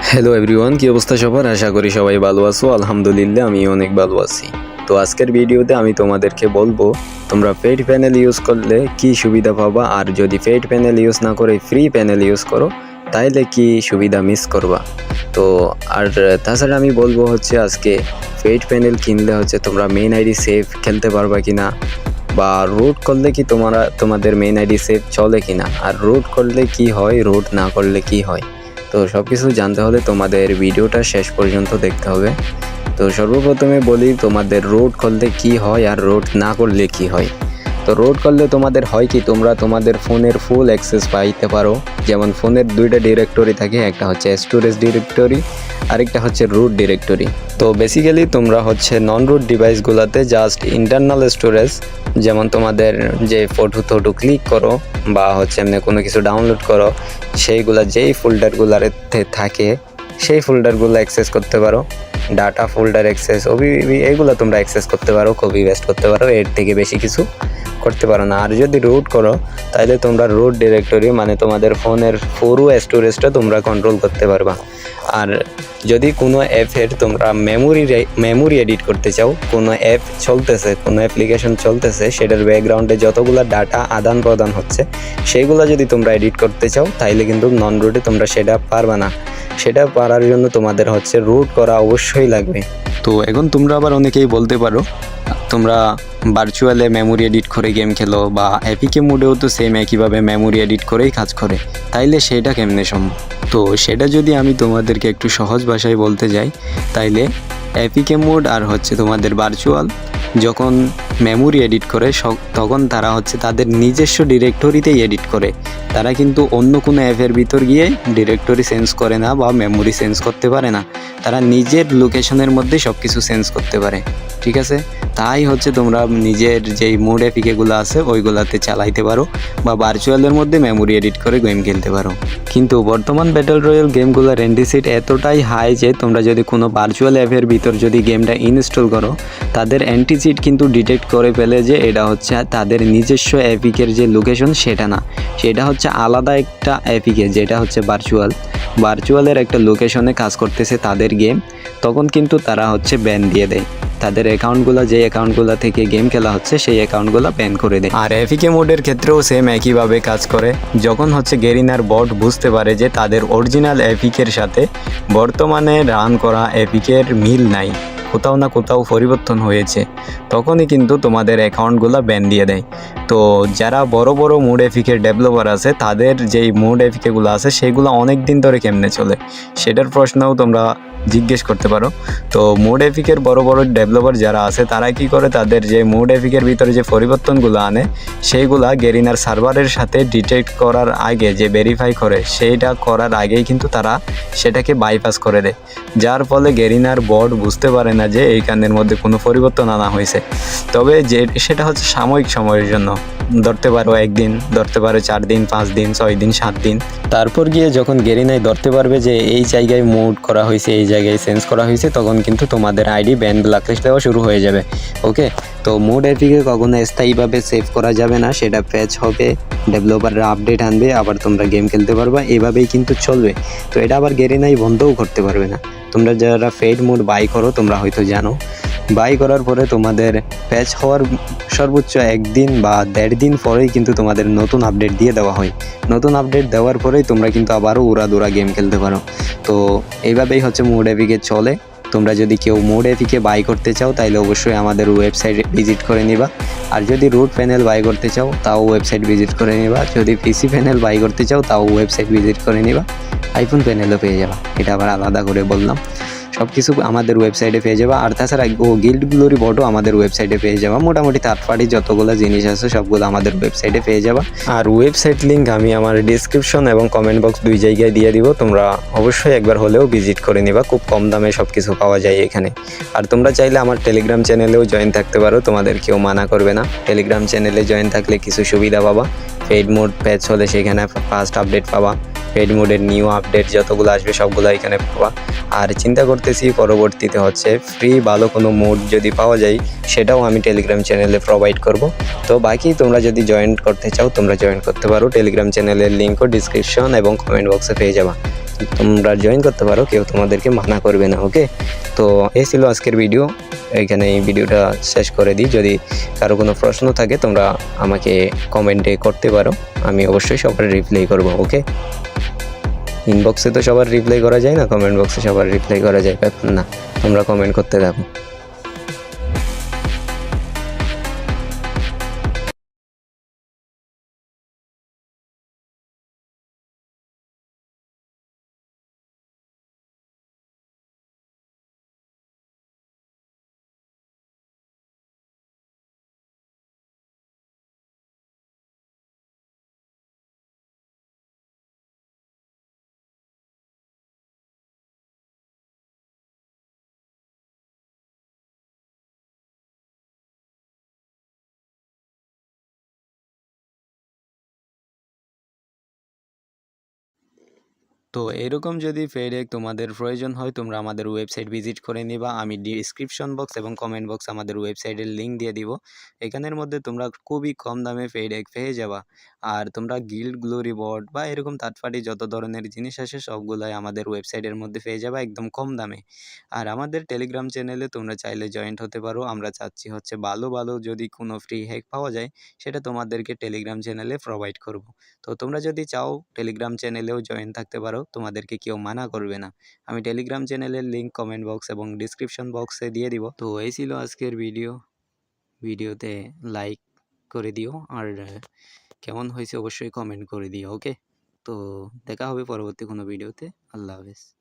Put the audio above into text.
Hello everyone, কি অবস্থা সবার? আশা করি সবাই ভালো আছো। আলহামদুলিল্লাহ আমি অনেক ভালো আছি। তো আজকের ভিডিওতে আমি তোমাদেরকে বলবো তোমরা পেইড প্যানেল ইউজ করলে কি সুবিধা পাবা, আর যদি পেইড প্যানেল ইউজ না করে ফ্রি প্যানেল ইউজ করো তাইলে কি সুবিধা মিস করবা। তো আর তাছাড়া আমি বলবো হচ্ছে আজকে পেইড প্যানেল কিনলে হচ্ছে তোমরা মেইন আইডি সেভ খেলতে পারবা কিনা, বা রুট করলে কি তোমাদের মেইন আইডি সেভ চলে কিনা, আর রুট করলে কি হয়, রুট না করলে কি হয়। তো সব কিছু জানতে হলে তোমাদের ভিডিওটা শেষ পর্যন্ত দেখতে হবে। তো সর্বপ্রথমে বলি তোমাদের রুট করলে কি হয় আর রুট না করলে কি হয়। তো রুট করলে তোমাদের হয় কি, তোমরা তোমাদের ফোনের ফুল অ্যাক্সেস পাইতে পারো। যেমন ফোনের দুইটা ডিরেক্টরি থাকে, একটা হচ্ছে স্টোরেজ ডিরেক্টরি, আরেকটা হচ্ছে রুট ডিরেক্টরি। তো বেসিক্যালি তোমরা হচ্ছে নন রুট ডিভাইসগুলোতে জাস্ট ইন্টারনাল স্টোরেজ, যেমন তোমাদের যে ফটো ক্লিক করো বা হচ্ছে এমনি কোনো কিছু ডাউনলোড করো, সেইগুলা যেই ফোল্ডারগুলোতে থাকে সেই ফোল্ডারগুলো অ্যাক্সেস করতে পারো। ডাটা ফোল্ডার অ্যাক্সেস, ওবিবি, এইগুলো তোমরা অ্যাক্সেস করতে পারো, কপি পেস্ট করতে পারো, এর থেকে বেশি কিছু করতে পারো না। আর যদি রুট করো তাহলে তোমরা রুট ডিরেক্টরি মানে তোমাদের ফোনের পুরো স্টোরেজটা তোমরা কন্ট্রোল করতে পারবা। আর যদি কোনো অ্যাপের তোমরা মেমোরি এডিট করতে চাও, কোনো অ্যাপ চলতেছে, কোনো অ্যাপ্লিকেশন চলতেছে, সেটার ব্যাকগ্রাউন্ডে যতগুলো ডাটা আদান প্রদান হচ্ছে সেইগুলো যদি তোমরা এডিট করতে চাও তাইলে কিন্তু নন রুটে তোমরা সেটা পারবা না। সেটা পারার জন্য তোমাদের হচ্ছে রুট করা অবশ্যই লাগবে। তো এখন তোমরা আবার অনেকেই বলতে পারো তোমরা ভার্চুয়ালে মেমোরি এডিট করে গেম খেলো, বা এপিকে মোডেও তো সেম একইভাবে মেমোরি এডিট করেই কাজ করে, তাইলে সেটা কেমনে সম্ভব? তো সেটা যদি আমি তোমাদেরকে একটু সহজ ভাষায় বলতে যাই, তাইলে এপিকে মোড আর হচ্ছে তোমাদের ভার্চুয়াল যখন মেমোরি এডিট করে তখন তারা হচ্ছে তাদের নিজস্ব ডিরেক্টরিতেই এডিট করে। তারা কিন্তু অন্য কোনো অ্যাপের ভিতর গিয়ে ডিরেক্টরি চেঞ্জ করে না বা মেমোরি চেঞ্জ করতে পারে না। তারা নিজের লোকেশনের মধ্যে সব কিছু চেঞ্জ করতে পারে, ঠিক আছে? তাই হচ্ছে তোমরা নিজের যেই মোড এপিকেগুলো আছে ওইগুলাতে চালাইতে পারো, বা ভার্চুয়ালের মধ্যে মেমোরি এডিট করে গেম খেলতে পারো। কিন্তু বর্তমান ব্যাটল রয়্যাল গেমগুলোর অ্যান্টিসিট এতটাই হাই যে তোমরা যদি কোনো ভার্চুয়াল অ্যাপের ভিতর যদি গেমটা ইনস্টল করো, তাদের অ্যান্টিচিট কিন্তু ডিটেক্ট করে ফেলে যে এটা হচ্ছে তাদের নিজস্ব অ্যাপিকের যে লোকেশন সেটা না, সেটা হচ্ছে আলাদা একটা অ্যাপিকে, যেটা হচ্ছে ভার্চুয়ালের একটা লোকেশনে কাজ করতেছে তাদের গেম। তখন কিন্তু তারা হচ্ছে ব্যান দিয়ে দেয়, তাদের অ্যাকাউন্টগুলো, যে অ্যাকাউন্টগুলো থেকে গেম খেলা হচ্ছে সেই অ্যাকাউন্টগুলো ব্যান করে দেয়। আর এপিকে মোডের ক্ষেত্রেও সেম একইভাবে কাজ করে। যখন হচ্ছে গেরিনার বট বুঝতে পারে যে তাদের অরিজিনাল এপিকের সাথে বর্তমানে রান করা এপিকের মিল নাই, কোথাও না কোথাও পরিবর্তন হয়েছে, তখনই কিন্তু তোমাদের অ্যাকাউন্টগুলো ব্যান দিয়ে দেয়। তো যারা বড় বড় মোড এপিকের ডেভেলপার আছে, তাদের যেই মোড এপিকেগুলো আছে সেগুলো অনেক দিন ধরে কেমনে চলে সেটার প্রশ্নও তোমরা জিজ্ঞেস করতে পারো। তো মোড এপিকের বড় বড় ডেভেলপার যারা আছে তারা কি করে, তাদের যে মোড এপিকের ভিতরে যে পরিবর্তনগুলো আনে সেইগুলা গেরিনার সার্ভারের সাথে ডিটেক্ট করার আগে, যে ভেরিফাই করে, সেইটা করার আগেই কিন্তু তারা সেটাকে বাইপাস করে দেয়, যার ফলে গেরিনার বট বুঝতে পারে না যে এইখানের মধ্যে কোনো পরিবর্তন আনা হয়েছে। তবে যে সেটা হচ্ছে সাময়িক সময়ের জন্য, ধরতে পারো একদিন, ধরতে পারো 4 দিন, 5 দিন, 6 দিন, 7 দিন। তারপর গিয়ে যখন গেরিনাই ধরতে পারবে যে এই জায়গায় মোড করা হয়েছে, এই জায়গায় চেঞ্জ করা হয়েছে, তখন কিন্তু তোমাদের আইডি ব্যান ব্ল্যাকলিস্ট দেওয়া শুরু হয়ে যাবে। ওকে, তো মোড এপিকে কখনো স্থায়ীভাবে সেভ করা যাবে না, সেটা প্যাচ হবে, ডেভেলপাররা আপডেট আনবে, আবার তোমরা গেম খেলতে পারবা, এভাবেই কিন্তু চলবে। তো এটা আবার গেরিনাই বন্ধও করতে পারবে না। তোমরা যারা পেইড মোড বাই করো, তোমরা হয়তো জানো, বাই করার পরে তোমাদের প্যাচ হওয়ার সর্বোচ্চ 1 দিন বা 1.5 দিন পরেই কিন্তু তোমাদের নতুন আপডেট দিয়ে দেওয়া হয়। নতুন আপডেট দেওয়ার পরেই তোমরা কিন্তু আবারও উড়াদুরা গেম খেলতে পারো। তো এইভাবেই হচ্ছে মোড এপিকে চলে। তোমরা যদি কেউ মোড এপিকে বাই করতে চাও তাহলে অবশ্যই আমাদের ওয়েবসাইট ভিজিট করে নিবা। আর যদি রুট প্যানেল বাই করতে চাও তাও ওয়েবসাইট ভিজিট করে নিবা। যদি পিসি প্যানেল বাই করতে চাও তাও ওয়েবসাইট ভিজিট করে নিবা। আইফোন প্যানেলও পেয়ে যাবা, এটা আবার আলাদা করে বললাম। সব কিছু আমাদের ওয়েবসাইটে পেয়ে যাবা। আর তাছাড়া গিল্ড গ্লোরি বটও আমাদের ওয়েবসাইটে পেয়ে যাবা। মোটামুটি থার্ড পার্টি যতগুলো জিনিস আছে সবগুলো আমাদের ওয়েবসাইটে পেয়ে যাবা। আর ওয়েবসাইট লিঙ্ক আমি আমার ডিসক্রিপশন এবং কমেন্ট বক্স 2 জায়গায় দিয়ে দিব। তোমরা অবশ্যই একবার হলেও ভিজিট করে নিবা, খুব কম দামে সব কিছু পাওয়া যায় এখানে। আর তোমরা চাইলে আমার টেলিগ্রাম চ্যানেলেও জয়েন থাকতে পারো, তোমাদের কেউ মানা করবে না। টেলিগ্রাম চ্যানেলে জয়েন থাকলে কিছু সুবিধা পাবা। পেইড মোড প্যাচ হলে সেখানে ফার্স্ট আপডেট পাবা, পেইড মোডের নিউ আপডেট যতগুলো আসবে সবগুলো এখানে পাবা। আর চিন্তা করতেছি পরবর্তীতে হচ্ছে ফ্রি ভালো কোনো মোড যদি পাওয়া যায় সেটাও আমি টেলিগ্রাম চ্যানেলে প্রোভাইড করব। তো বাকি তোমরা যদি জয়েন করতে চাও তোমরা জয়েন করতে পারো। টেলিগ্রাম চ্যানেলের লিঙ্কও ডিসক্রিপশন এবং কমেন্ট বক্সে পেয়ে যাবা। তোমরা জয়েন করতে পারো, কেউ তোমাদেরকে মানা করবে না। ওকে, তো এই ছিল আজকের ভিডিও। এইখানে এই ভিডিওটা শেষ করে দিই। যদি কারো কোনো প্রশ্ন থাকে তোমরা আমাকে কমেন্টে করতে পারো, আমি অবশ্যই সবার রিপ্লাই করব। ওকে, ইনবক্সে তো সবার রিপ্লাই করা যায় না, কমেন্ট বক্সে সবার রিপ্লাই করা যায়, ব্যাপার না। তোমরা কমেন্ট করতে থাকো। তো এরকম যদি ফেডেক তোমাদের প্রয়োজন হয়, তোমরা আমাদের ওয়েবসাইট ভিজিট করে নিবা। আমি ডিসক্রিপশন বক্স এবং কমেন্ট বক্স আমাদের ওয়েবসাইটের লিঙ্ক দিয়ে দিব। এখানের মধ্যে তোমরা খুবই কম দামে ফেডেক পেয়ে যাবা। আর তোমরা গিল্ড, গ্লোরি বোর্ড বা এরকম থার্ড পার্টি যত ধরনের জিনিস আসে সবগুলাই আমাদের ওয়েবসাইটের মধ্যে পেয়ে যাবা একদম কম দামে। আর আমাদের টেলিগ্রাম চ্যানেলে তোমরা চাইলে জয়েন্ট হতে পারো। আমরা চাচ্ছি হচ্ছে ভালো ভালো যদি কোনো ফ্রি হ্যাক পাওয়া যায় সেটা তোমাদেরকে টেলিগ্রাম চ্যানেলে প্রোভাইড করব। তো তোমরা যদি চাও টেলিগ্রাম চ্যানেলেও জয়েন থাকতে পারো, তোমাদেরকে কেউ মানা করবে না। আমি টেলিগ্রাম চ্যানেলের লিঙ্ক কমেন্ট বক্স এবং ডিসক্রিপশন বক্সে দিয়ে দিব। তো এই ছিল আজকের ভিডিওতে লাইক করে দিও, আর কেমন হয়েছে অবশ্যই কমেন্ট করে দিও। ওকে, তো দেখা হবে পরবর্তী কোনো ভিডিওতে। আল্লাহ হাফেজ।